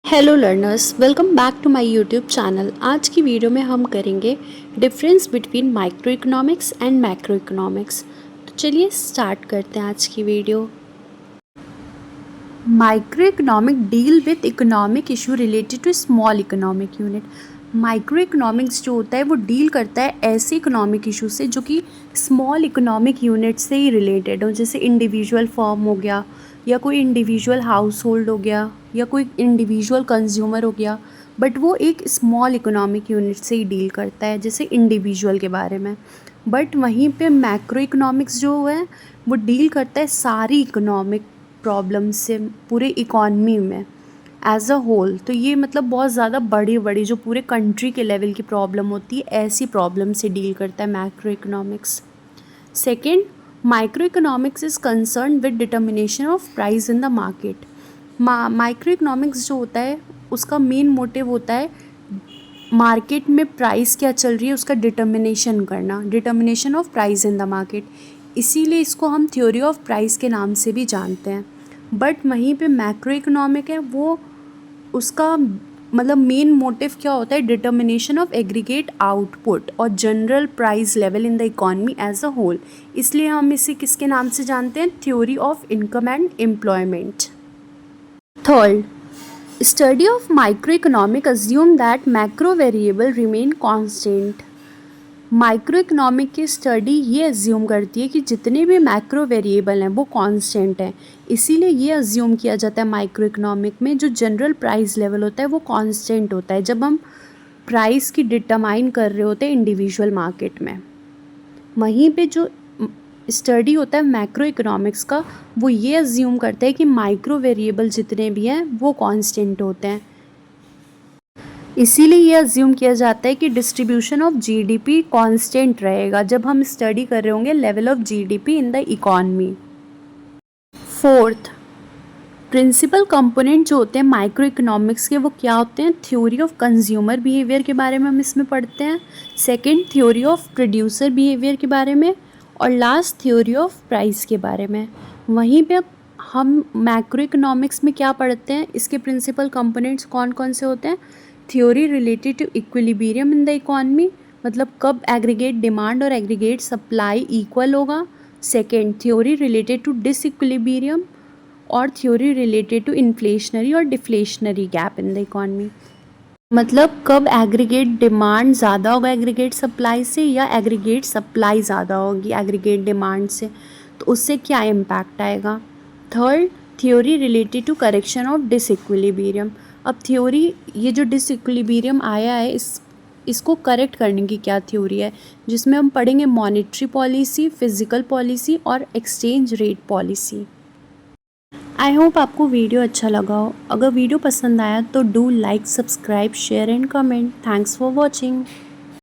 Hello learners, welcome back to my YouTube channel. आज की video में हम करेंगे difference between microeconomics and macroeconomics. तो चलिए स्टार्ट करते हैं आज की video. Microeconomic deal with economic issue related to small economic unit. Microeconomics जो होता है वो डील करता है ऐसे इकोनॉमिक इशू से जो कि स्मॉल इकोनॉमिक यूनिट से ही रिलेटेड हो, जैसे इंडिविजुअल फर्म हो गया, या कोई इंडिविजुअल हाउस होल्ड हो गया, या कोई इंडिविजुअल कंज्यूमर हो गया। बट वो एक स्मॉल इकोनॉमिक यूनिट से ही डील करता है, जैसे इंडिविजुअल के बारे में। बट वहीं पे मैक्रो इकोनॉमिक्स जो है वो डील करता है सारी इकोनॉमिक प्रॉब्लम से, पूरे इकॉनमी में एज अ होल। तो ये मतलब बहुत ज़्यादा बड़ी बड़ी जो पूरे कंट्री के लेवल की प्रॉब्लम होती है, ऐसी प्रॉब्लम से डील करता है macro economics. Second, micro economics is concern with determination of price in the market. Micro economics जो होता है उसका मेन मोटिव होता है मार्केट में प्राइस क्या चल रही है उसका डिटर्मिनेशन करना, determination of price in the market. इसीलिए इसको हम थ्योरी ऑफ प्राइस के नाम से भी जानते हैं। बट वहीं पे मैक्रो इकोनॉमिक है वो, उसका मतलब मेन मोटिव क्या होता है, डिटर्मिनेशन ऑफ एग्रीगेट आउटपुट और general price level in the economy as a whole. इसलिए हम इसे किसके नाम से जानते हैं, theory of income and employment. Third, study of microeconomic assume that macro variable remain constant। Microeconomic की स्टडी ये अज्यूम करती है कि जितने भी मैक्रो वेरिएबल हैं वो कांस्टेंट हैं। इसीलिए ये अज्यूम किया जाता है माइक्रो इकोनॉमिक में जो जनरल प्राइस लेवल होता है वो कांस्टेंट होता है जब हम प्राइस की डिटरमाइन कर रहे होते हैं इंडिविजुअल मार्केट में। वहीं पे जो स्टडी होता है मैक्रो इकोनॉमिक्स का वो ये अज्यूम करता है कि माइक्रो वेरिएबल जितने भी हैं वो कांस्टेंट होते हैं। इसीलिए ये अज्यूम किया जाता है कि डिस्ट्रीब्यूशन ऑफ जीडीपी कांस्टेंट रहेगा जब हम स्टडी कर रहे होंगे level of GDP in the economy. Fourth, principal component जो होते हैं माइक्रो इकोनॉमिक्स के वो क्या होते हैं, थ्योरी ऑफ कंज्यूमर बिहेवियर के बारे में हम इसमें पढ़ते हैं। Second, theory of producer behaviour के बारे में। और लास्ट, थ्योरी ऑफ प्राइस के बारे में। वहीं पे हम मैक्रो इकोनॉमिक्स में क्या पढ़ते हैं, इसके प्रिंसिपल कंपोनेंट्स कौन कौन से होते हैं, theory related to equilibrium in the economy, मतलब कब एग्रीगेट डिमांड और एग्रीगेट सप्लाई इक्वल होगा। Second, theory related to disequilibrium और थ्योरी रिलेटेड टू इन्फ्लेशनरी और deflationary gap in the economy, मतलब कब एग्रीगेट डिमांड ज़्यादा होगा एग्रीगेट सप्लाई से या एग्रीगेट सप्लाई ज़्यादा होगी एग्रीगेट डिमांड से, तो उससे क्या इम्पैक्ट आएगा। Third, theory related to correction of disequilibrium. अब थ्योरी, ये जो डिसइक्विलिब्रियम आया है इसको करेक्ट करने की क्या थ्योरी है, जिसमें हम पढ़ेंगे मॉनेटरी पॉलिसी, फिजिकल पॉलिसी और exchange rate policy. I hope आपको वीडियो अच्छा लगा हो। अगर वीडियो पसंद आया तो do like, subscribe, share and comment. Thanks for watching.